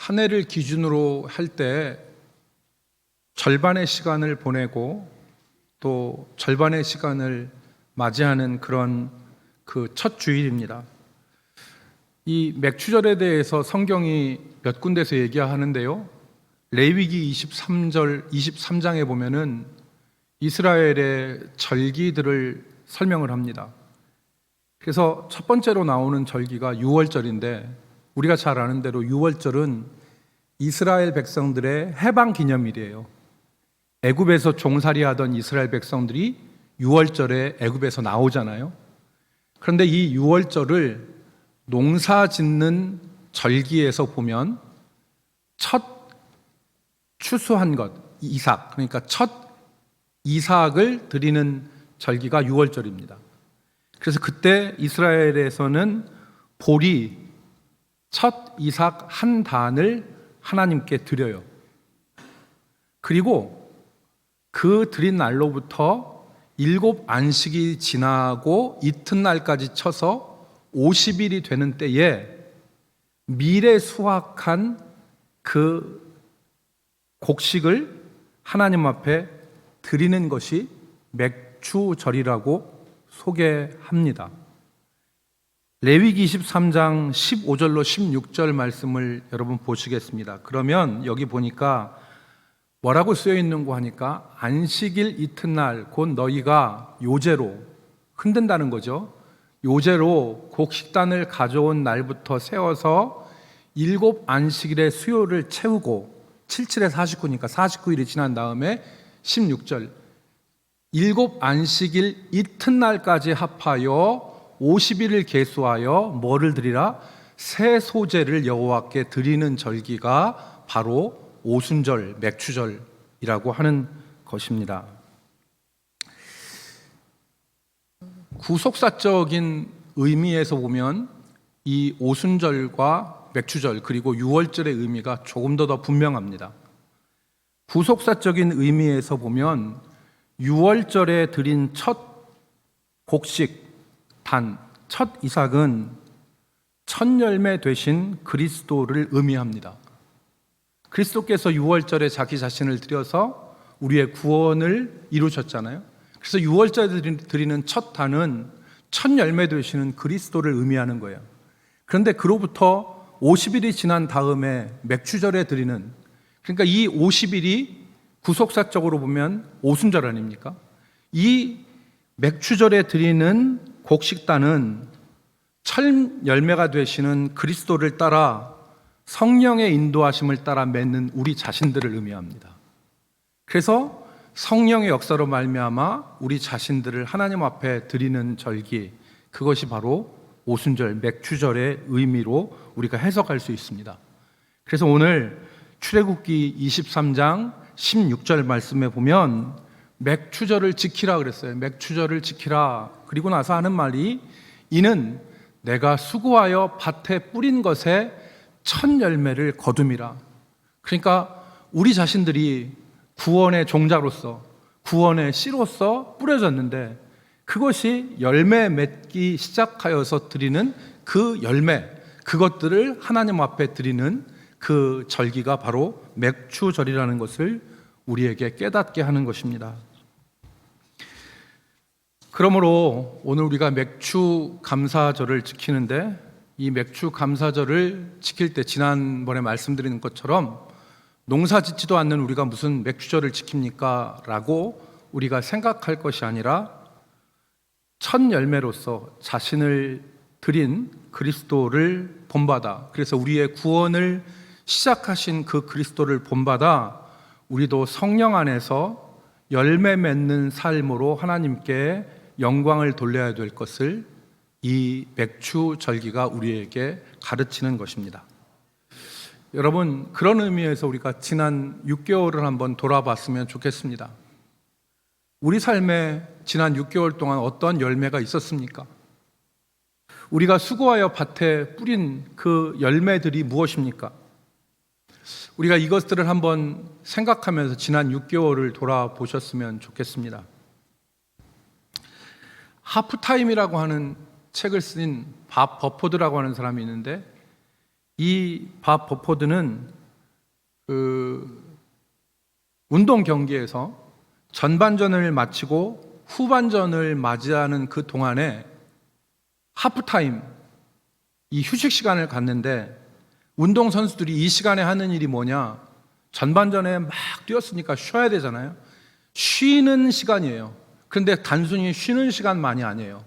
한 해를 기준으로 할 때 절반의 시간을 보내고 또 절반의 시간을 맞이하는 그런 그 첫 주일입니다. 이 맥추절에 대해서 성경이 몇 군데서 얘기하는데요. 레위기 23장에 보면은 이스라엘의 절기들을 설명을 합니다. 그래서 첫 번째로 나오는 절기가 유월절인데, 우리가 잘 아는 대로 유월절은 이스라엘 백성들의 해방 기념일이에요. 애굽에서 종살이 하던 이스라엘 백성들이 유월절에 애굽에서 나오잖아요. 그런데 이 유월절을 농사 짓는 절기에서 보면 첫 추수한 것, 이삭, 그러니까 첫 이삭을 드리는 절기가 유월절입니다. 그래서 그때 이스라엘에서는 보리 첫 이삭 한 단을 하나님께 드려요. 그리고 그 드린 날로부터 7 안식이 지나고 이튿날까지 쳐서 50일이 되는 때에 미래 수확한 그 곡식을 하나님 앞에 드리는 것이 맥추절이라고 소개합니다. 레위기 23장 15절로 16절 말씀을 여러분 보시겠습니다. 그러면 여기 보니까 뭐라고 쓰여 있는고 하니까 안식일 이튿날 곧 너희가 요제로 흔든다는 거죠. 요제로 곡식단을 가져온 날부터 세워서 7 안식일의 수요를 채우고 77에 49니까 49일이 지난 다음에 16절 7 안식일 이튿날까지 합하여 50일을 계수하여 뭐를 드리라? 새 소재를 여호와께 드리는 절기가 바로 오순절, 맥추절이라고 하는 것입니다. 구속사적인 의미에서 보면 이 오순절과 맥추절 그리고 유월절의 의미가 조금 더 분명합니다. 구속사적인 의미에서 보면 유월절에 드린 첫 곡식 첫 이삭은 첫 열매 되신 그리스도를 의미합니다. 그리스도께서 유월절에 자기 자신을 드려서 우리의 구원을 이루셨잖아요. 그래서 유월절에 드리는 첫 단은 첫 열매 되시는 그리스도를 의미하는 거예요. 그런데 그로부터 50일이 지난 다음에 맥추절에 드리는, 그러니까 이 50일이 구속사적으로 보면 오순절 아닙니까? 이 맥추절에 드리는 곡식단은 첫 열매가 되시는 그리스도를 따라 성령의 인도하심을 따라 맺는 우리 자신들을 의미합니다. 그래서 성령의 역사로 말미암아 우리 자신들을 하나님 앞에 드리는 절기, 그것이 바로 오순절, 맥추절의 의미로 우리가 해석할 수 있습니다. 그래서 오늘 출애굽기 23장 16절 말씀에 보면 맥추절을 지키라 그랬어요. 맥추절을 지키라. 그리고 나서 하는 말이 이는 내가 수고하여 밭에 뿌린 것에 첫 열매를 거둠이라. 그러니까 우리 자신들이 구원의 종자로서, 구원의 씨로서 뿌려졌는데 그것이 열매 맺기 시작하여서 드리는 그 열매, 그것들을 하나님 앞에 드리는 그 절기가 바로 맥추절이라는 것을 우리에게 깨닫게 하는 것입니다. 그러므로 오늘 우리가 맥추 감사절을 지키는데, 이 맥추 감사절을 지킬 때 지난번에 말씀드린 것처럼 농사 짓지도 않는 우리가 무슨 맥추절을 지킵니까? 라고 우리가 생각할 것이 아니라 첫 열매로서 자신을 드린 그리스도를 본받아, 그래서 우리의 구원을 시작하신 그 그리스도를 본받아 우리도 성령 안에서 열매 맺는 삶으로 하나님께 영광을 돌려야 될 것을 이 맥추절기가 우리에게 가르치는 것입니다. 여러분, 그런 의미에서 우리가 지난 6개월을 한번 돌아봤으면 좋겠습니다. 우리 삶에 지난 6개월 동안 어떤 열매가 있었습니까? 우리가 수고하여 밭에 뿌린 그 열매들이 무엇입니까? 우리가 이것들을 한번 생각하면서 지난 6개월을 돌아보셨으면 좋겠습니다. 하프타임이라고 하는 책을 쓴 밥 버포드라고 하는 사람이 있는데, 이 밥 버포드는 운동 경기에서 전반전을 마치고 후반전을 맞이하는 그 동안에 하프타임, 이 휴식 시간을 갖는데 운동 선수들이 이 시간에 하는 일이 뭐냐? 전반전에 막 뛰었으니까 쉬어야 되잖아요. 쉬는 시간이에요. 그런데 단순히 쉬는 시간만이 아니에요.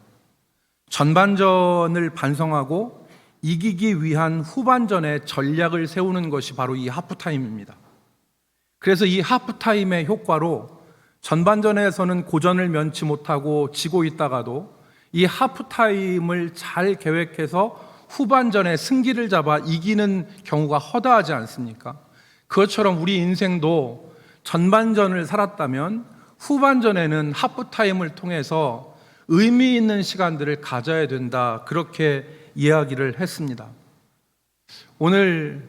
전반전을 반성하고 이기기 위한 후반전의 전략을 세우는 것이 바로 이 하프타임입니다. 그래서 이 하프타임의 효과로 전반전에서는 고전을 면치 못하고 지고 있다가도 이 하프타임을 잘 계획해서 후반전에 승기를 잡아 이기는 경우가 허다하지 않습니까? 그것처럼 우리 인생도 전반전을 살았다면 후반전에는 하프타임을 통해서 의미 있는 시간들을 가져야 된다, 그렇게 이야기를 했습니다. 오늘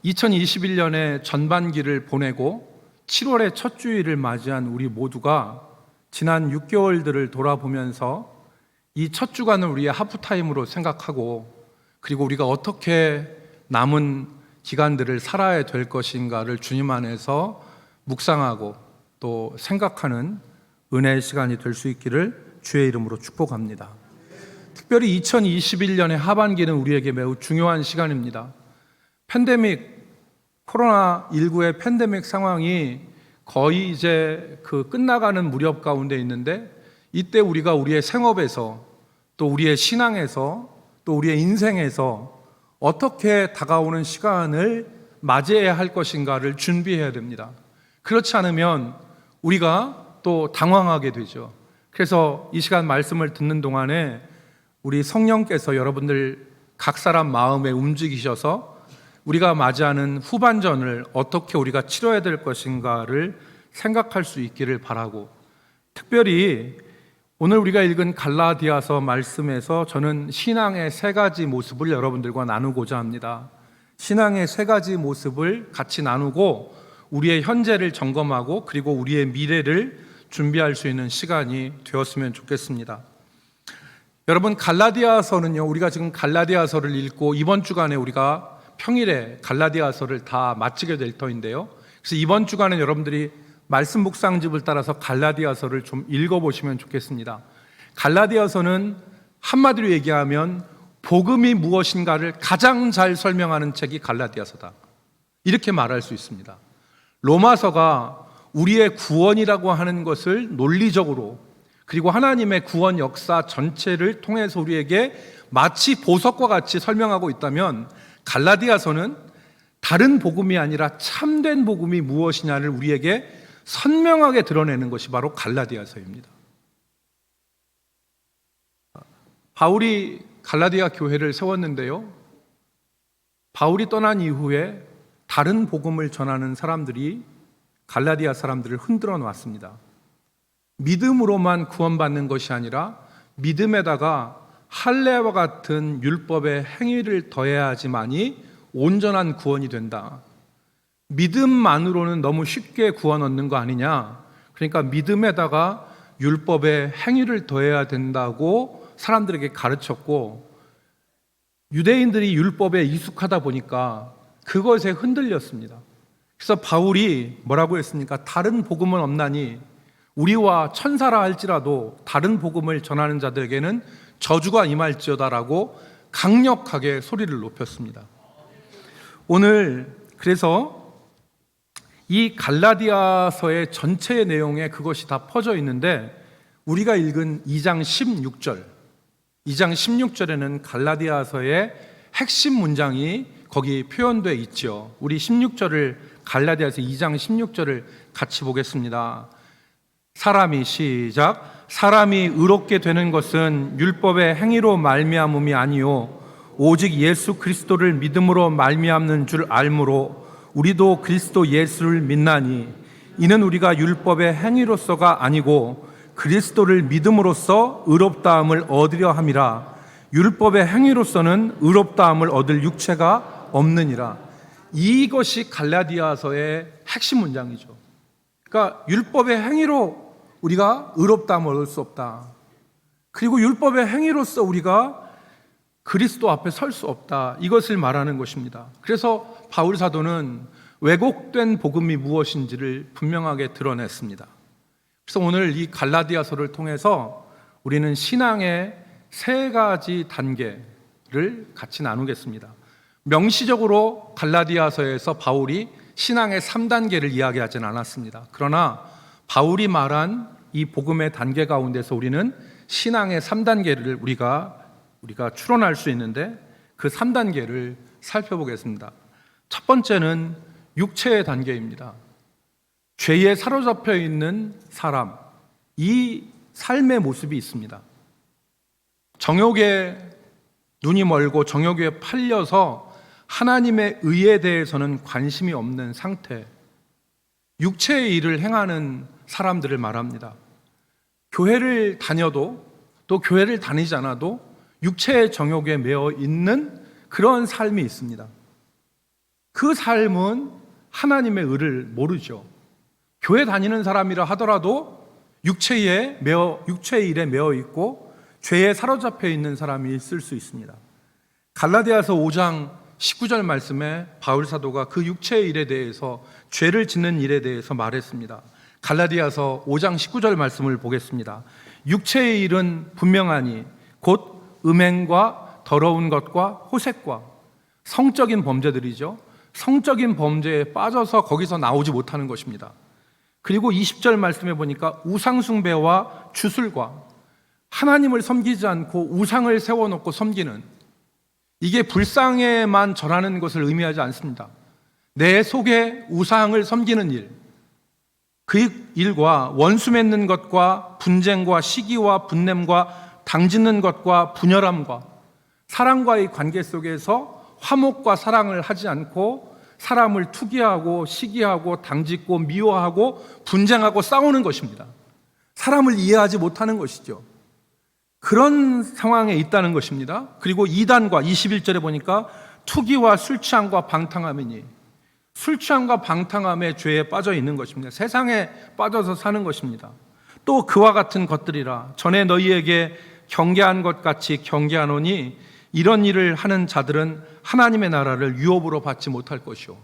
2021년의 전반기를 보내고 7월의 첫 주일을 맞이한 우리 모두가 지난 6개월들을 돌아보면서 이 첫 주간을 우리의 하프타임으로 생각하고, 그리고 우리가 어떻게 남은 기간들을 살아야 될 것인가를 주님 안에서 묵상하고 또 생각하는 은혜의 시간이 될 수 있기를 주의 이름으로 축복합니다. 특별히 2021년의 하반기는 우리에게 매우 중요한 시간입니다. 코로나19의 팬데믹 상황이 거의 이제 끝나가는 무렵 가운데 있는데, 이때 우리가 우리의 생업에서 또 우리의 신앙에서 또 우리의 인생에서 어떻게 다가오는 시간을 맞이해야 할 것인가를 준비해야 됩니다. 그렇지 않으면 우리가 또 당황하게 되죠. 그래서 이 시간 말씀을 듣는 동안에 우리 성령께서 여러분들 각 사람 마음에 움직이셔서 우리가 맞이하는 후반전을 어떻게 우리가 치러야 될 것인가를 생각할 수 있기를 바라고, 특별히 오늘 우리가 읽은 갈라디아서 말씀에서 저는 신앙의 세 가지 모습을 여러분들과 나누고자 합니다. 신앙의 세 가지 모습을 같이 나누고 우리의 현재를 점검하고 그리고 우리의 미래를 준비할 수 있는 시간이 되었으면 좋겠습니다. 여러분, 갈라디아서는요, 우리가 지금 갈라디아서를 읽고 이번 주간에 우리가 평일에 갈라디아서를 다 마치게 될 터인데요. 그래서 이번 주간에 여러분들이 말씀 묵상집을 따라서 갈라디아서를 좀 읽어보시면 좋겠습니다. 갈라디아서는 한마디로 얘기하면 복음이 무엇인가를 가장 잘 설명하는 책이 갈라디아서다, 이렇게 말할 수 있습니다. 로마서가 우리의 구원이라고 하는 것을 논리적으로, 그리고 하나님의 구원 역사 전체를 통해서 우리에게 마치 보석과 같이 설명하고 있다면, 갈라디아서는 다른 복음이 아니라 참된 복음이 무엇이냐를 우리에게 선명하게 드러내는 것이 바로 갈라디아서입니다. 바울이 갈라디아 교회를 세웠는데요, 바울이 떠난 이후에 다른 복음을 전하는 사람들이 갈라디아 사람들을 흔들어 놨습니다. 믿음으로만 구원받는 것이 아니라 믿음에다가 할례와 같은 율법의 행위를 더해야지만이 온전한 구원이 된다. 믿음만으로는 너무 쉽게 구원 얻는 거 아니냐, 그러니까 믿음에다가 율법의 행위를 더해야 된다고 사람들에게 가르쳤고, 유대인들이 율법에 익숙하다 보니까 그것에 흔들렸습니다. 그래서 바울이 뭐라고 했습니까? 다른 복음은 없나니 우리와 천사라 할지라도 다른 복음을 전하는 자들에게는 저주가 임할지어다라고 강력하게 소리를 높였습니다. 오늘 그래서 이 갈라디아서의 전체의 내용에 그것이 다 퍼져 있는데, 우리가 읽은 2장 16절에는 갈라디아서의 핵심 문장이 거기 표현되어 있죠. 우리 16절을, 갈라디아서 2장 16절을 같이 보겠습니다. 사람이 의롭게 되는 것은 율법의 행위로 말미암음이 아니요 오직 예수 그리스도를 믿음으로 말미암는 줄 알므로 우리도 그리스도 예수를 믿나니 이는 우리가 율법의 행위로서가 아니고 그리스도를 믿음으로써 의롭다함을 얻으려 함이라. 율법의 행위로서는 의롭다함을 얻을 육체가 없느니라. 이것이 갈라디아서의 핵심 문장이죠. 그러니까 율법의 행위로 우리가 의롭다함을 얻을 수 없다. 그리고 율법의 행위로서 우리가 그리스도 앞에 설 수 없다. 이것을 말하는 것입니다. 그래서 바울 사도는 왜곡된 복음이 무엇인지를 분명하게 드러냈습니다. 그래서 오늘 이 갈라디아서를 통해서 우리는 신앙의 세 가지 단계를 같이 나누겠습니다. 명시적으로 갈라디아서에서 바울이 신앙의 3단계를 이야기하진 않았습니다. 그러나 바울이 말한 이 복음의 단계 가운데서 우리는 신앙의 3단계를 우리가 추론할 수 있는데 그 3단계를 살펴보겠습니다. 첫 번째는 육체의 단계입니다. 죄에 사로잡혀 있는 사람, 이 삶의 모습이 있습니다. 정욕에 눈이 멀고 정욕에 팔려서 하나님의 의에 대해서는 관심이 없는 상태, 육체의 일을 행하는 사람들을 말합니다. 교회를 다녀도 또 교회를 다니지 않아도 육체의 정욕에 매여 있는 그런 삶이 있습니다. 그 삶은 하나님의 의를 모르죠. 교회 다니는 사람이라 하더라도 육체의 일에 매여 있고 죄에 사로잡혀 있는 사람이 있을 수 있습니다. 갈라디아서 5장 19절 말씀에 바울 사도가 그 육체의 일에 대해서, 죄를 짓는 일에 대해서 말했습니다. 갈라디아서 5장 19절 말씀을 보겠습니다. 육체의 일은 분명하니 곧 음행과 더러운 것과 호색과, 성적인 범죄들이죠. 성적인 범죄에 빠져서 거기서 나오지 못하는 것입니다. 그리고 20절 말씀에 보니까 우상숭배와 주술과, 하나님을 섬기지 않고 우상을 세워놓고 섬기는, 이게 불쌍에만 절하는 것을 의미하지 않습니다. 내 속에 우상을 섬기는 일, 그 일과 원수 맺는 것과 분쟁과 시기와 분냄과 당짓는 것과 분열함과 사랑과의 관계 속에서 화목과 사랑을 하지 않고 사람을 투기하고 시기하고 당짓고 미워하고 분쟁하고 싸우는 것입니다. 사람을 이해하지 못하는 것이죠. 그런 상황에 있다는 것입니다. 그리고 2단과 21절에 보니까 투기와 술 취함과 방탕함이니, 술 취함과 방탕함의 죄에 빠져 있는 것입니다. 세상에 빠져서 사는 것입니다. 또 그와 같은 것들이라 전에 너희에게 경계한 것 같이 경계하노니 이런 일을 하는 자들은 하나님의 나라를 유업으로 받지 못할 것이요.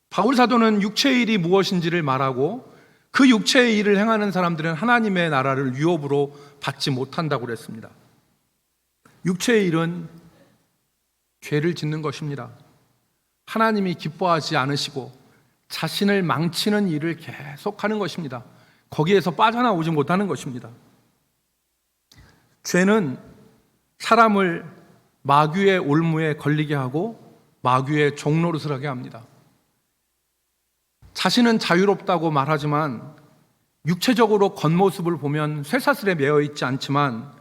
바울 사도는 육체의 일이 무엇인지를 말하고 그 육체의 일을 행하는 사람들은 하나님의 나라를 유업으로 받지 못한다고 그랬습니다. 육체의 일은 죄를 짓는 것입니다. 하나님이 기뻐하지 않으시고 자신을 망치는 일을 계속하는 것입니다. 거기에서 빠져나오지 못하는 것입니다. 죄는 사람을 마귀의 올무에 걸리게 하고 마귀의 종노릇을 하게 합니다. 자신은 자유롭다고 말하지만 육체적으로 겉모습을 보면 쇠사슬에 매여 있지 않지만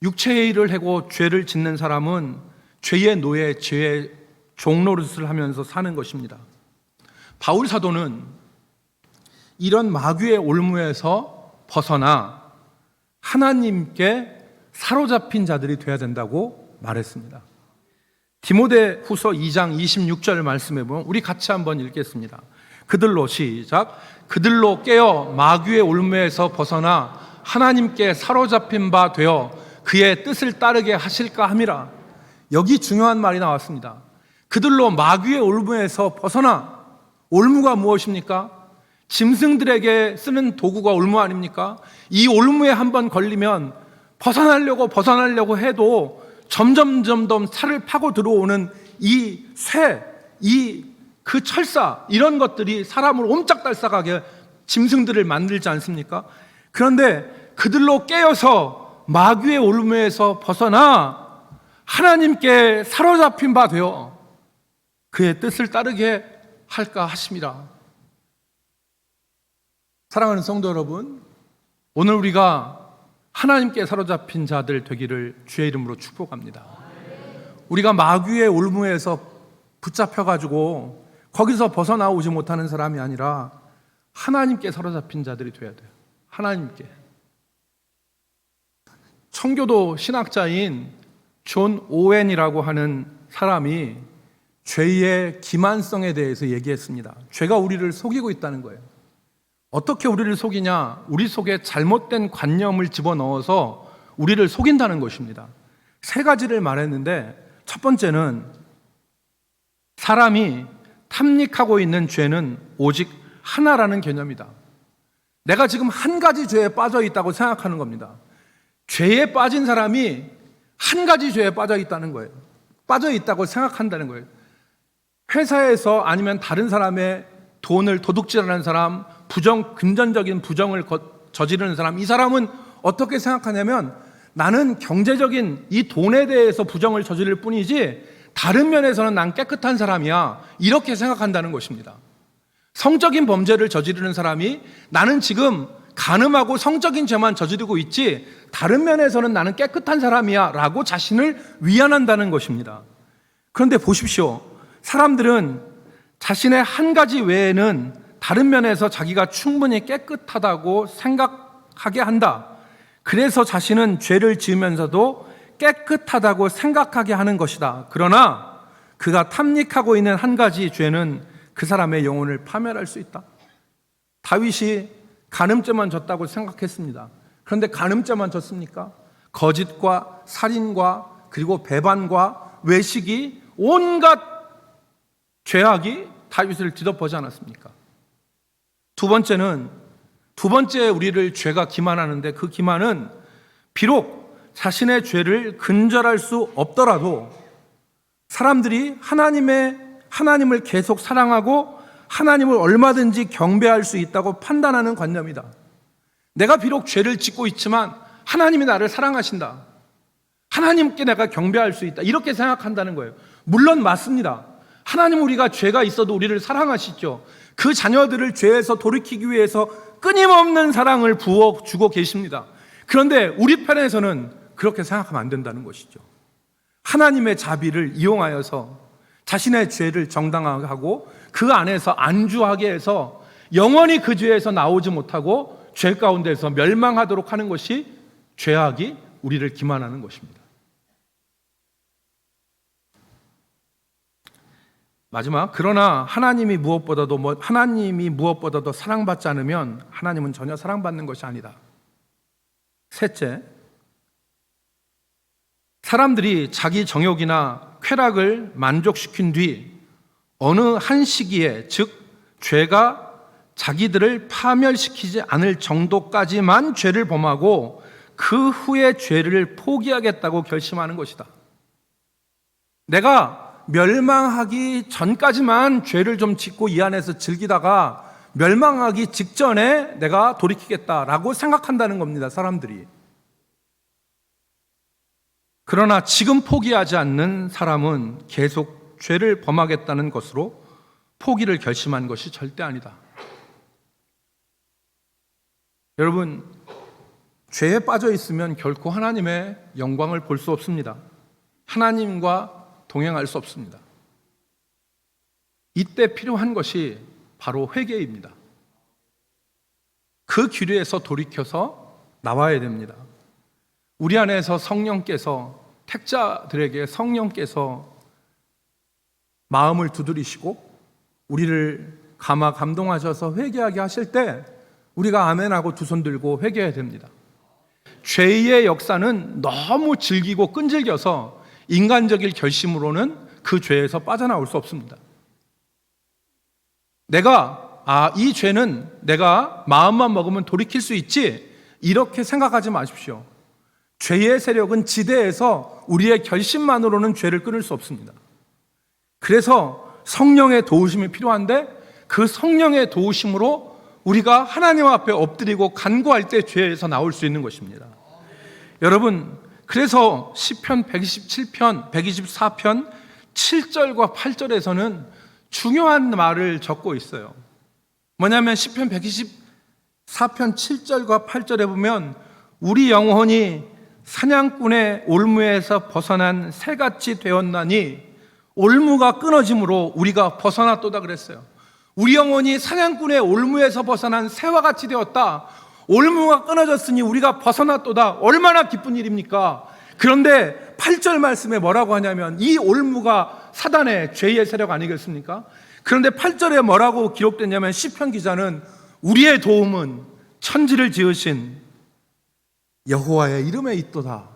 육체의 일을 하고 죄를 짓는 사람은 죄의 노예, 죄의 종노릇을 하면서 사는 것입니다. 바울 사도는 이런 마귀의 올무에서 벗어나 하나님께 사로잡힌 자들이 되어야 된다고 말했습니다. 디모데 후서 2장 26절 말씀해 보면 우리 같이 한번 읽겠습니다. 그들로 시작. 그들로 깨어 마귀의 올무에서 벗어나 하나님께 사로잡힌 바 되어 그의 뜻을 따르게 하실까 함이라. 여기 중요한 말이 나왔습니다. 그들로 마귀의 올무에서 벗어나. 올무가 무엇입니까? 짐승들에게 쓰는 도구가 올무 아닙니까? 이 올무에 한번 걸리면 벗어나려고 해도 점점 살을 파고 들어오는 이 쇠, 그 철사, 이런 것들이 사람을 옴짝달싹하게 짐승들을 만들지 않습니까? 그런데 그들로 깨어서 마귀의 올무에서 벗어나 하나님께 사로잡힌 바 되어 그의 뜻을 따르게 할까 하심이라. 사랑하는 성도 여러분, 오늘 우리가 하나님께 사로잡힌 자들 되기를 주의 이름으로 축복합니다. 우리가 마귀의 올무에서 붙잡혀가지고 거기서 벗어나오지 못하는 사람이 아니라 하나님께 사로잡힌 자들이 돼야 돼요. 하나님께. 청교도 신학자인 존 오웬이라고 하는 사람이 죄의 기만성에 대해서 얘기했습니다. 죄가 우리를 속이고 있다는 거예요. 어떻게 우리를 속이냐? 우리 속에 잘못된 관념을 집어넣어서 우리를 속인다는 것입니다. 세 가지를 말했는데 첫 번째는 사람이 탐닉하고 있는 죄는 오직 하나라는 개념이다. 내가 지금 한 가지 죄에 빠져 있다고 생각하는 겁니다. 죄에 빠진 사람이 한 가지 죄에 빠져 있다는 거예요. 빠져 있다고 생각한다는 거예요. 회사에서 아니면 다른 사람의 돈을 도둑질하는 사람, 금전적인 부정을 저지르는 사람, 이 사람은 어떻게 생각하냐면 나는 경제적인 이 돈에 대해서 부정을 저지를 뿐이지 다른 면에서는 난 깨끗한 사람이야, 이렇게 생각한다는 것입니다. 성적인 범죄를 저지르는 사람이 나는 지금 간음하고 성적인 죄만 저지르고 있지 다른 면에서는 나는 깨끗한 사람이야 라고 자신을 위안한다는 것입니다. 그런데 보십시오. 사람들은 자신의 한 가지 외에는 다른 면에서 자기가 충분히 깨끗하다고 생각하게 한다. 그래서 자신은 죄를 지으면서도 깨끗하다고 생각하게 하는 것이다. 그러나 그가 탐닉하고 있는 한 가지 죄는 그 사람의 영혼을 파멸할 수 있다. 다윗이 간음죄만 졌다고 생각했습니다. 그런데 간음죄만 졌습니까? 거짓과 살인과 그리고 배반과 외식이 온갖 죄악이 다윗을 뒤덮어지 않았습니까? 두 번째 우리를 죄가 기만하는데 그 기만은 비록 자신의 죄를 근절할 수 없더라도 사람들이 하나님을 계속 사랑하고 하나님을 얼마든지 경배할 수 있다고 판단하는 관념이다. 내가 비록 죄를 짓고 있지만 하나님이 나를 사랑하신다. 하나님께 내가 경배할 수 있다. 이렇게 생각한다는 거예요. 물론 맞습니다. 하나님 우리가 죄가 있어도 우리를 사랑하시죠. 그 자녀들을 죄에서 돌이키기 위해서 끊임없는 사랑을 부어주고 계십니다. 그런데 우리 편에서는 그렇게 생각하면 안 된다는 것이죠. 하나님의 자비를 이용하여서 자신의 죄를 정당하게 하고 그 안에서 안주하게 해서 영원히 그 죄에서 나오지 못하고 죄 가운데서 멸망하도록 하는 것이 죄악이 우리를 기만하는 것입니다. 마지막, 그러나 하나님이 무엇보다도 사랑받지 않으면 하나님은 전혀 사랑받는 것이 아니다. 셋째, 사람들이 자기 정욕이나 쾌락을 만족시킨 뒤 어느 한 시기에, 즉 죄가 자기들을 파멸시키지 않을 정도까지만 죄를 범하고 그 후에 죄를 포기하겠다고 결심하는 것이다. 내가 멸망하기 전까지만 죄를 좀 짓고 이 안에서 즐기다가 멸망하기 직전에 내가 돌이키겠다라고 생각한다는 겁니다, 사람들이. 그러나 지금 포기하지 않는 사람은 계속 죄를 범하겠다는 것으로 포기를 결심한 것이 절대 아니다. 여러분, 죄에 빠져 있으면 결코 하나님의 영광을 볼 수 없습니다. 하나님과 동행할 수 없습니다. 이때 필요한 것이 바로 회개입니다. 그 기류에서 돌이켜서 나와야 됩니다. 우리 안에서 성령께서, 택자들에게 성령께서 마음을 두드리시고 우리를 감동하셔서 회개하게 하실 때 우리가 아멘하고 두 손 들고 회개해야 됩니다. 죄의 역사는 너무 즐기고 끈질겨서 인간적인 결심으로는 그 죄에서 빠져나올 수 없습니다. 이 죄는 내가 마음만 먹으면 돌이킬 수 있지, 이렇게 생각하지 마십시오. 죄의 세력은 지대해서 우리의 결심만으로는 죄를 끊을 수 없습니다. 그래서 성령의 도우심이 필요한데 그 성령의 도우심으로 우리가 하나님 앞에 엎드리고 간구할 때 죄에서 나올 수 있는 것입니다. 여러분, 그래서 시편 127편, 124편 7절과 8절에서는 중요한 말을 적고 있어요. 뭐냐면 시편 124편 7절과 8절에 보면 우리 영혼이 사냥꾼의 올무에서 벗어난 새같이 되었나니 올무가 끊어짐으로 우리가 벗어났도다 그랬어요. 우리 영혼이 사냥꾼의 올무에서 벗어난 새와 같이 되었다. 올무가 끊어졌으니 우리가 벗어났도다. 얼마나 기쁜 일입니까? 그런데 8절 말씀에 뭐라고 하냐면 이 올무가 사단의 죄의 세력 아니겠습니까? 그런데 8절에 뭐라고 기록됐냐면 시편 기자는 우리의 도움은 천지를 지으신 여호와의 이름에 있도다.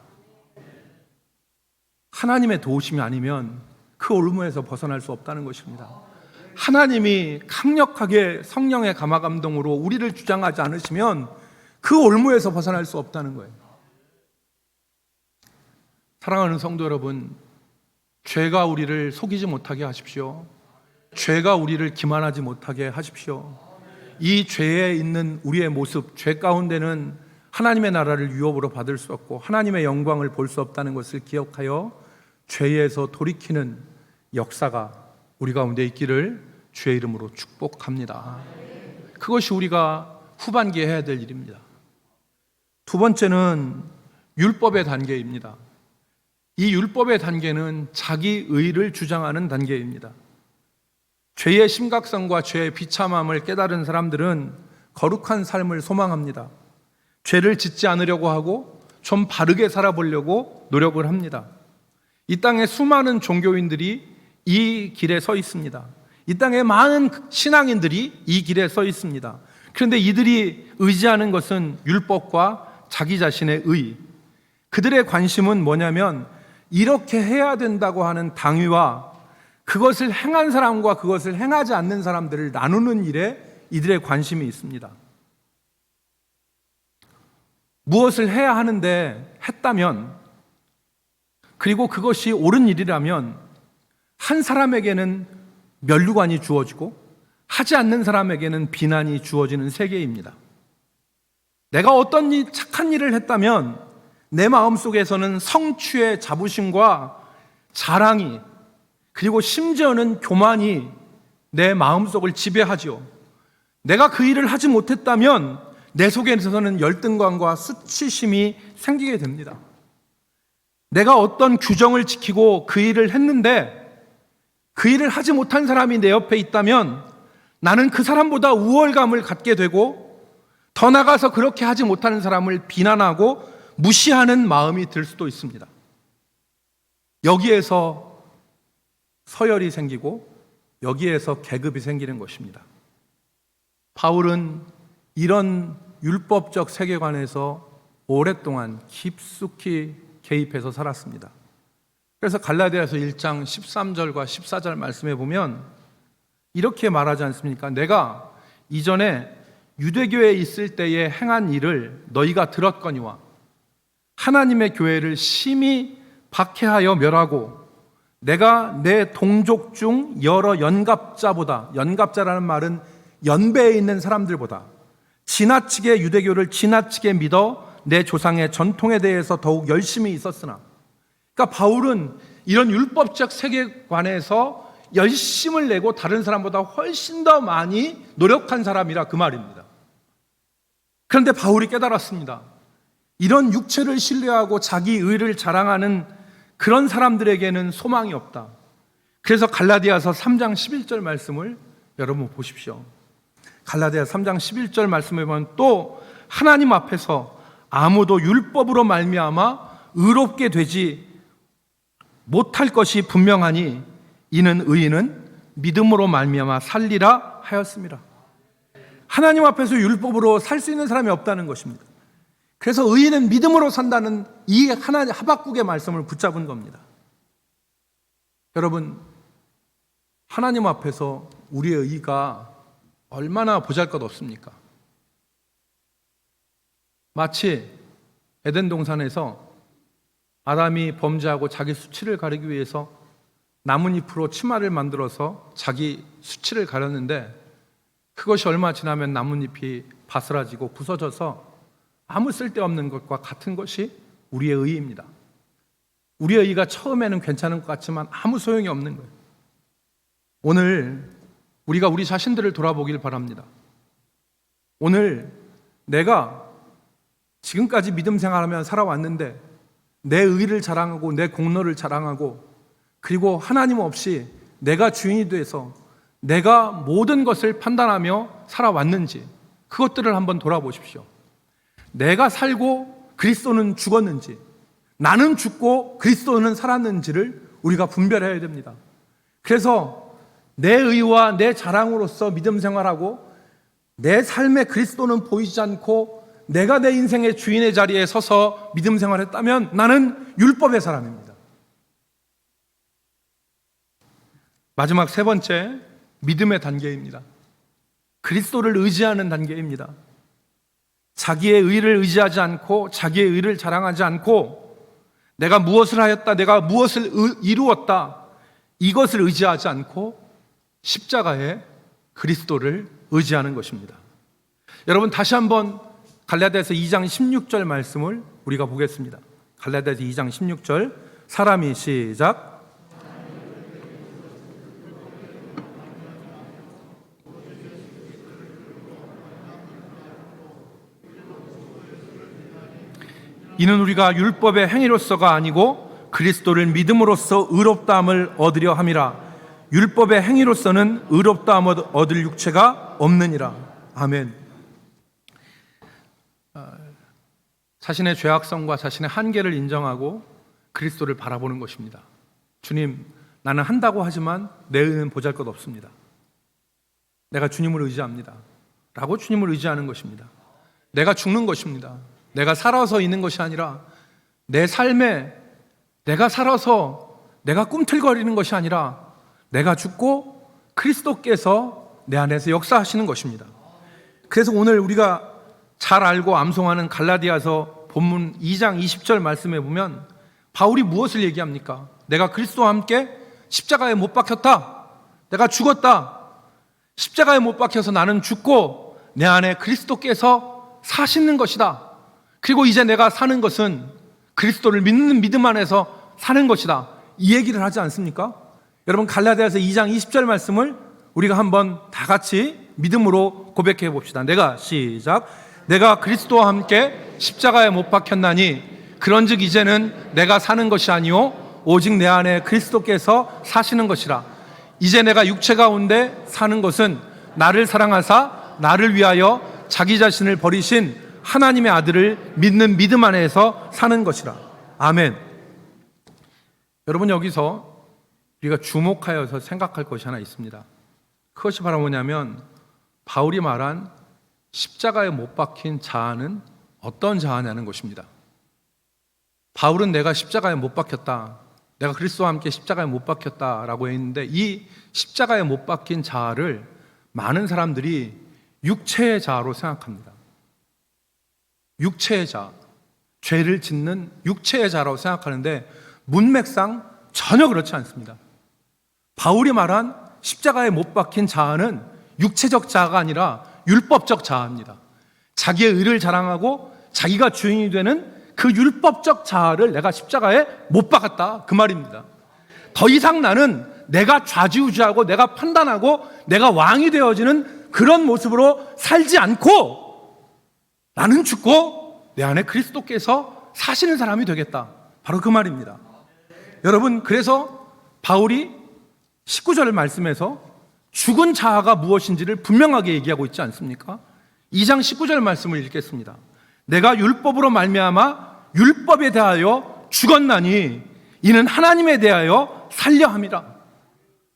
하나님의 도우심이 아니면 그 올무에서 벗어날 수 없다는 것입니다. 하나님이 강력하게 성령의 감화 감동으로 우리를 주장하지 않으시면 그 올무에서 벗어날 수 없다는 거예요. 사랑하는 성도 여러분, 죄가 우리를 속이지 못하게 하십시오. 죄가 우리를 기만하지 못하게 하십시오. 이 죄에 있는 우리의 모습, 죄 가운데는 하나님의 나라를 유업으로 받을 수 없고 하나님의 영광을 볼 수 없다는 것을 기억하여 죄에서 돌이키는 역사가 우리 가운데 있기를 주의 이름으로 축복합니다. 그것이 우리가 후반기에 해야 될 일입니다. 두 번째는 율법의 단계입니다. 이 율법의 단계는 자기 의를 주장하는 단계입니다. 죄의 심각성과 죄의 비참함을 깨달은 사람들은 거룩한 삶을 소망합니다. 죄를 짓지 않으려고 하고 좀 바르게 살아보려고 노력을 합니다. 이 땅에 수많은 종교인들이 이 길에 서 있습니다. 이 땅에 많은 신앙인들이 이 길에 서 있습니다. 그런데 이들이 의지하는 것은 율법과 자기 자신의 의. 그들의 관심은 뭐냐면 이렇게 해야 된다고 하는 당위와 그것을 행한 사람과 그것을 행하지 않는 사람들을 나누는 일에 이들의 관심이 있습니다. 무엇을 해야 하는데 했다면, 그리고 그것이 옳은 일이라면 한 사람에게는 면류관이 주어지고 하지 않는 사람에게는 비난이 주어지는 세계입니다. 내가 어떤 착한 일을 했다면 내 마음속에서는 성취의 자부심과 자랑이, 그리고 심지어는 교만이 내 마음속을 지배하지요. 내가 그 일을 하지 못했다면 내 속에서는 열등감과 수치심이 생기게 됩니다. 내가 어떤 규정을 지키고 그 일을 했는데 그 일을 하지 못한 사람이 내 옆에 있다면 나는 그 사람보다 우월감을 갖게 되고 더 나아가서 그렇게 하지 못하는 사람을 비난하고 무시하는 마음이 들 수도 있습니다. 여기에서 서열이 생기고 여기에서 계급이 생기는 것입니다. 바울은 이런 율법적 세계관에서 오랫동안 깊숙이 개입해서 살았습니다. 그래서 갈라디아서 1장 13절과 14절 말씀해 보면 이렇게 말하지 않습니까? 내가 이전에 유대교에 있을 때에 행한 일을 너희가 들었거니와 하나님의 교회를 심히 박해하여 멸하고 내가 내 동족 중 여러 연갑자보다, 연갑자라는 말은 연배에 있는 사람들보다 지나치게 유대교를 지나치게 믿어 내 조상의 전통에 대해서 더욱 열심히 있었으나, 그러니까 바울은 이런 율법적 세계관에서 열심을 내고 다른 사람보다 훨씬 더 많이 노력한 사람이라 그 말입니다. 그런데 바울이 깨달았습니다. 이런 육체를 신뢰하고 자기 의를 자랑하는 그런 사람들에게는 소망이 없다. 그래서 갈라디아서 3장 11절 말씀을 여러분 보십시오. 갈라디아서 3장 11절 말씀에 보면 또 하나님 앞에서 아무도 율법으로 말미암아 의롭게 되지 못할 것이 분명하니 이는 의인은 믿음으로 말미암아 살리라 하였습니다. 하나님 앞에서 율법으로 살 수 있는 사람이 없다는 것입니다. 그래서 의인은 믿음으로 산다는 이 하박국의 말씀을 붙잡은 겁니다. 여러분, 하나님 앞에서 우리의 의가 얼마나 보잘것없습니까? 마치 에덴 동산에서 아담이 범죄하고 자기 수치를 가리기 위해서 나뭇잎으로 치마를 만들어서 자기 수치를 가렸는데 그것이 얼마 지나면 나뭇잎이 바스라지고 부서져서 아무 쓸데없는 것과 같은 것이 우리의 의입니다. 우리의 의가 처음에는 괜찮은 것 같지만 아무 소용이 없는 거예요. 오늘 우리가 우리 자신들을 돌아보길 바랍니다. 오늘 내가 지금까지 믿음 생활하며 살아왔는데 내 의를 자랑하고 내 공로를 자랑하고 그리고 하나님 없이 내가 주인이 돼서 내가 모든 것을 판단하며 살아왔는지 그것들을 한번 돌아보십시오. 내가 살고 그리스도는 죽었는지, 나는 죽고 그리스도는 살았는지를 우리가 분별해야 됩니다. 그래서 내 의와 내 자랑으로서 믿음 생활하고 내 삶에 그리스도는 보이지 않고 내가 내 인생의 주인의 자리에 서서 믿음 생활했다면 나는 율법의 사람입니다. 마지막 세 번째, 믿음의 단계입니다. 그리스도를 의지하는 단계입니다. 자기의 의를 의지하지 않고 자기의 의를 자랑하지 않고 내가 무엇을 하였다, 내가 무엇을 이루었다, 이것을 의지하지 않고 십자가에 그리스도를 의지하는 것입니다. 여러분, 다시 한번 갈라디아서 2장 16절 말씀을 우리가 보겠습니다. 갈라디아서 2장 16절, 사람이 시작. 이는 우리가 율법의 행위로서가 아니고 그리스도를 믿음으로써 의롭다함을 얻으려 함이라. 율법의 행위로서는 의롭다함을 얻을 육체가 없느니라. 아멘. 자신의 죄악성과 자신의 한계를 인정하고 그리스도를 바라보는 것입니다. 주님, 나는 한다고 하지만 내 의는 보잘것없습니다. 내가 주님을 의지합니다 라고 주님을 의지하는 것입니다. 내가 죽는 것입니다. 내가 살아서 있는 것이 아니라 내 삶에 내가 살아서 내가 꿈틀거리는 것이 아니라 내가 죽고 그리스도께서 내 안에서 역사하시는 것입니다. 그래서 오늘 우리가 잘 알고 암송하는 갈라디아서 본문 2장 20절 말씀에 보면 바울이 무엇을 얘기합니까? 내가 그리스도와 함께 십자가에 못 박혔다. 내가 죽었다. 십자가에 못 박혀서 나는 죽고 내 안에 그리스도께서 사시는 것이다. 그리고 이제 내가 사는 것은 그리스도를 믿는 믿음 안에서 사는 것이다. 이 얘기를 하지 않습니까? 여러분, 갈라디아서 2장 20절 말씀을 우리가 한번 다 같이 믿음으로 고백해 봅시다. 내가 시작. 내가 그리스도와 함께 십자가에 못 박혔나니 그런즉 이제는 내가 사는 것이 아니요 오직 내 안에 그리스도께서 사시는 것이라. 이제 내가 육체 가운데 사는 것은 나를 사랑하사 나를 위하여 자기 자신을 버리신 하나님의 아들을 믿는 믿음 안에서 사는 것이라. 아멘. 여러분, 여기서 우리가 주목하여서 생각할 것이 하나 있습니다. 그것이 바로 뭐냐면 바울이 말한 십자가에 못 박힌 자아는 어떤 자아냐는 것입니다. 바울은 내가 십자가에 못 박혔다, 내가 그리스도와 함께 십자가에 못 박혔다라고 했는데 이 십자가에 못 박힌 자아를 많은 사람들이 육체의 자아로 생각합니다. 육체의 자아, 죄를 짓는 육체의 자아라고 생각하는데 문맥상 전혀 그렇지 않습니다. 바울이 말한 십자가에 못 박힌 자아는 육체적 자아가 아니라 율법적 자아입니다. 자기의 의를 자랑하고 자기가 주인이 되는 그 율법적 자아를 내가 십자가에 못 박았다, 그 말입니다. 더 이상 나는 내가 좌지우지하고 내가 판단하고 내가 왕이 되어지는 그런 모습으로 살지 않고 나는 죽고 내 안에 그리스도께서 사시는 사람이 되겠다, 바로 그 말입니다. 여러분, 그래서 바울이 19절 말씀에서 죽은 자아가 무엇인지를 분명하게 얘기하고 있지 않습니까? 2장 19절 말씀을 읽겠습니다. 내가 율법으로 말미암아 율법에 대하여 죽었나니 이는 하나님에 대하여 살려 함이라.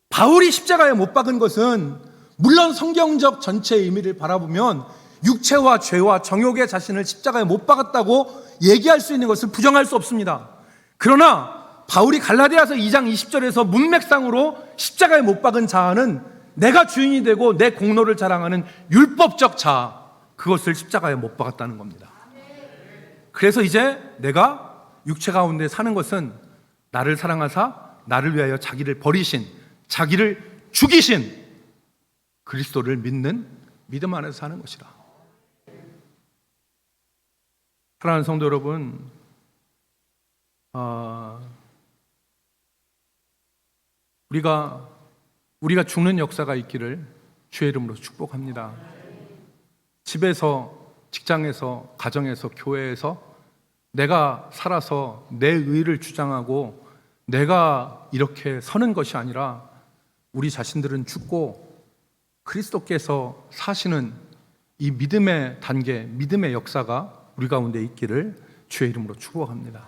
바울이 십자가에 못 박은 것은 물론 성경적 전체의 의미를 바라보면 육체와 죄와 정욕의 자신을 십자가에 못 박았다고 얘기할 수 있는 것을 부정할 수 없습니다. 그러나 바울이 갈라디아서 2장 20절에서 문맥상으로 십자가에 못 박은 자아는 내가 주인이 되고 내 공로를 자랑하는 율법적 자아, 그것을 십자가에 못 박았다는 겁니다. 그래서 이제 내가 육체 가운데 사는 것은 나를 사랑하사 나를 위하여 자기를 버리신, 자기를 죽이신 그리스도를 믿는 믿음 안에서 사는 것이다. 사랑하는 성도 여러분, 우리가 죽는 역사가 있기를 주의 이름으로 축복합니다. 집에서, 직장에서, 가정에서, 교회에서 내가 살아서 내 의를 주장하고 내가 이렇게 서는 것이 아니라 우리 자신들은 죽고 그리스도께서 사시는 이 믿음의 단계, 믿음의 역사가 우리 가운데 있기를 주의 이름으로 축복합니다.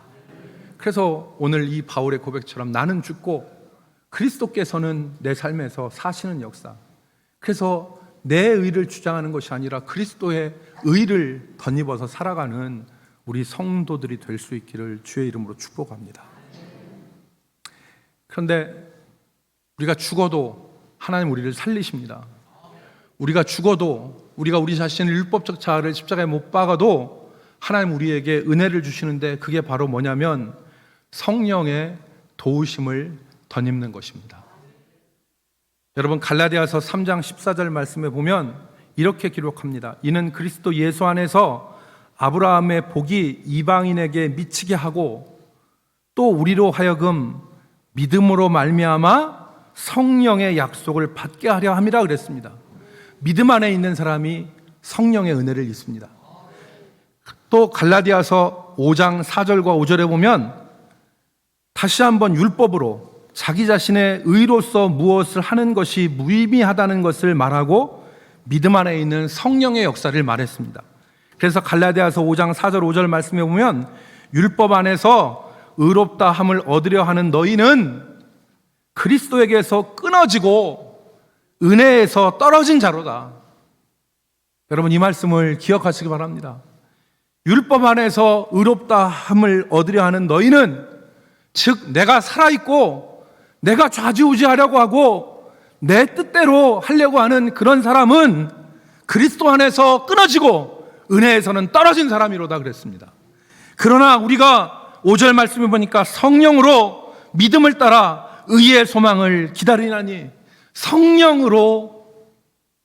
그래서 오늘 이 바울의 고백처럼 나는 죽고 그리스도께서는 내 삶에서 사시는 역사, 그래서 내 의를 주장하는 것이 아니라 그리스도의 의를 덧입어서 살아가는 우리 성도들이 될 수 있기를 주의 이름으로 축복합니다. 그런데 우리가 죽어도 하나님 우리를 살리십니다. 우리가 죽어도, 우리가 우리 자신의 율법적 자아를 십자가에 못 박아도 하나님 우리에게 은혜를 주시는데, 그게 바로 뭐냐면 성령의 도우심을 덧입는 것입니다. 여러분, 갈라디아서 3장 14절 말씀에 보면 이렇게 기록합니다. 이는 그리스도 예수 안에서 아브라함의 복이 이방인에게 미치게 하고 또 우리로 하여금 믿음으로 말미암아 성령의 약속을 받게 하려 함이라 그랬습니다. 믿음 안에 있는 사람이 성령의 은혜를 입습니다. 또 갈라디아서 5장 4절과 5절에 보면 다시 한번 율법으로 자기 자신의 의로서 무엇을 하는 것이 무의미하다는 것을 말하고 믿음 안에 있는 성령의 역사를 말했습니다. 그래서 갈라디아서 5장 4절 5절 말씀에 보면 율법 안에서 의롭다 함을 얻으려 하는 너희는 그리스도에게서 끊어지고 은혜에서 떨어진 자로다. 여러분, 이 말씀을 기억하시기 바랍니다. 율법 안에서 의롭다 함을 얻으려 하는 너희는, 즉 내가 살아있고 내가 좌지우지하려고 하고 내 뜻대로 하려고 하는 그런 사람은 그리스도 안에서 끊어지고 은혜에서는 떨어진 사람이로다 그랬습니다. 그러나 우리가 5절 말씀에 보니까 성령으로 믿음을 따라 의의 소망을 기다리나니, 성령으로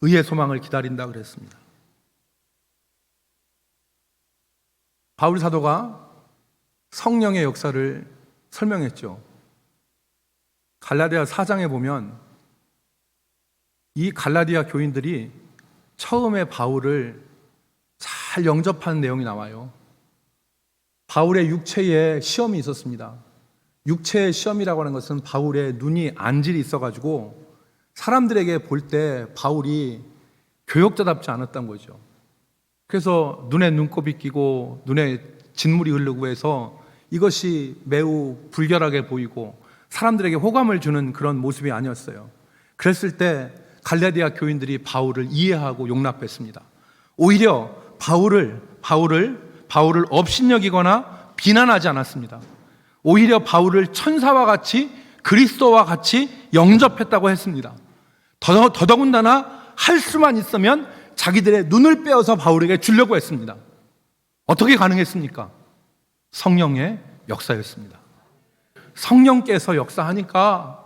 의의 소망을 기다린다 그랬습니다. 바울 사도가 성령의 역사를 설명했죠. 갈라디아 4장에 보면 이 갈라디아 교인들이 처음에 바울을 잘 영접하는 내용이 나와요. 바울의 육체에 시험이 있었습니다. 육체의 시험이라고 하는 것은 바울의 눈이 안질이 있어가지고 사람들에게 볼 때 바울이 교역자답지 않았던 거죠. 그래서 눈에 눈곱이 끼고 눈에 진물이 흐르고 해서 이것이 매우 불결하게 보이고 사람들에게 호감을 주는 그런 모습이 아니었어요. 그랬을 때 갈라디아 교인들이 바울을 이해하고 용납했습니다. 오히려 바울을 업신여기거나 비난하지 않았습니다. 오히려 바울을 천사와 같이 그리스도와 같이 영접했다고 했습니다. 더더군다나 할 수만 있으면 자기들의 눈을 빼어서 바울에게 주려고 했습니다. 어떻게 가능했습니까? 성령의 역사였습니다. 성령께서 역사하니까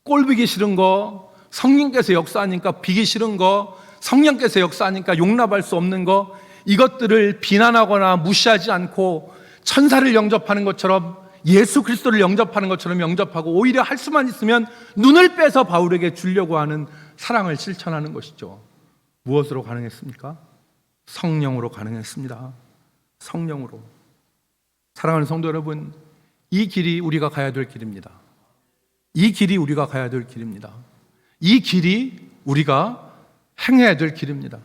꼴보기 싫은 거, 성령께서 역사하니까 비기 싫은 거, 성령께서 역사하니까 용납할 수 없는 거, 이것들을 비난하거나 무시하지 않고 천사를 영접하는 것처럼, 예수 그리스도를 영접하는 것처럼 영접하고 오히려 할 수만 있으면 눈을 빼서 바울에게 주려고 하는 사랑을 실천하는 것이죠. 무엇으로 가능했습니까? 성령으로 가능했습니다. 성령으로. 사랑하는 성도 여러분, 이 길이 우리가 가야 될 길입니다. 이 길이 우리가 가야 될 길입니다. 이 길이 우리가 행해야 될 길입니다.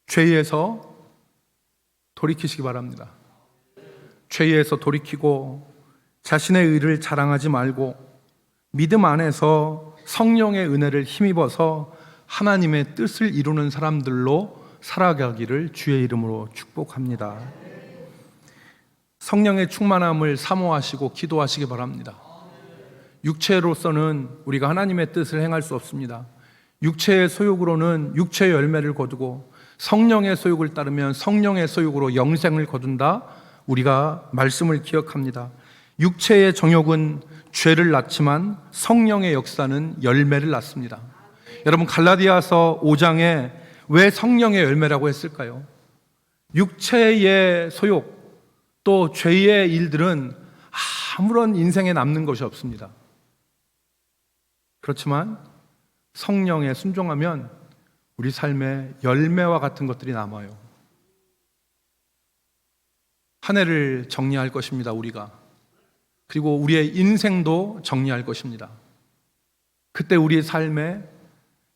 죄에서 돌이키시기 바랍니다. 죄에서 돌이키고 자신의 의를 자랑하지 말고 믿음 안에서 성령의 은혜를 힘입어서 하나님의 뜻을 이루는 사람들로 살아가기를 주의 이름으로 축복합니다. 성령의 충만함을 사모하시고 기도하시기 바랍니다. 육체로서는 우리가 하나님의 뜻을 행할 수 없습니다. 육체의 소욕으로는 육체의 열매를 거두고 성령의 소욕을 따르면 성령의 소욕으로 영생을 거둔다. 우리가 말씀을 기억합니다. 육체의 정욕은 죄를 낳지만 성령의 역사는 열매를 낳습니다. 여러분, 갈라디아서 5장에 왜 성령의 열매라고 했을까요? 육체의 소욕 또 죄의 일들은 아무런 인생에 남는 것이 없습니다. 그렇지만 성령에 순종하면 우리 삶에 열매와 같은 것들이 남아요. 한 해를 정리할 것입니다, 우리가. 그리고 우리의 인생도 정리할 것입니다. 그때 우리의 삶에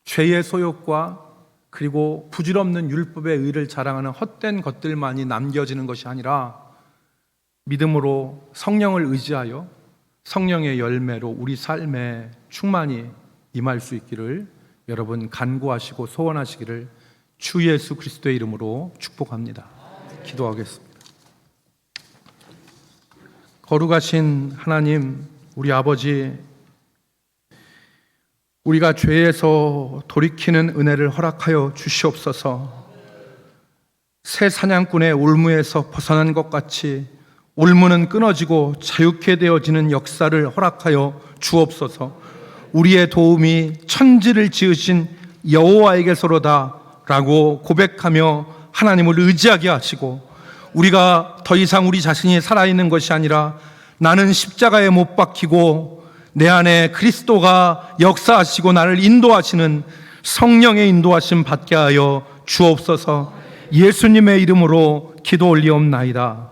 죄의 소욕과 그리고 부질없는 율법의 의를 자랑하는 헛된 것들만이 남겨지는 것이 아니라 믿음으로 성령을 의지하여 성령의 열매로 우리 삶에 충만히 임할 수 있기를 여러분 간구하시고 소원하시기를 주 예수 그리스도의 이름으로 축복합니다. 기도하겠습니다. 거룩하신 하나님, 우리 아버지, 우리가 죄에서 돌이키는 은혜를 허락하여 주시옵소서. 새 사냥꾼의 올무에서 벗어난 것 같이 올무는 끊어지고 자유케 되어지는 역사를 허락하여 주옵소서. 우리의 도움이 천지를 지으신 여호와에게서로다라고 고백하며 하나님을 의지하게 하시고, 우리가 더 이상 우리 자신이 살아있는 것이 아니라 나는 십자가에 못 박히고 내 안에 그리스도가 역사하시고 나를 인도하시는 성령의 인도하심 받게 하여 주옵소서. 예수님의 이름으로 기도 올리옵나이다.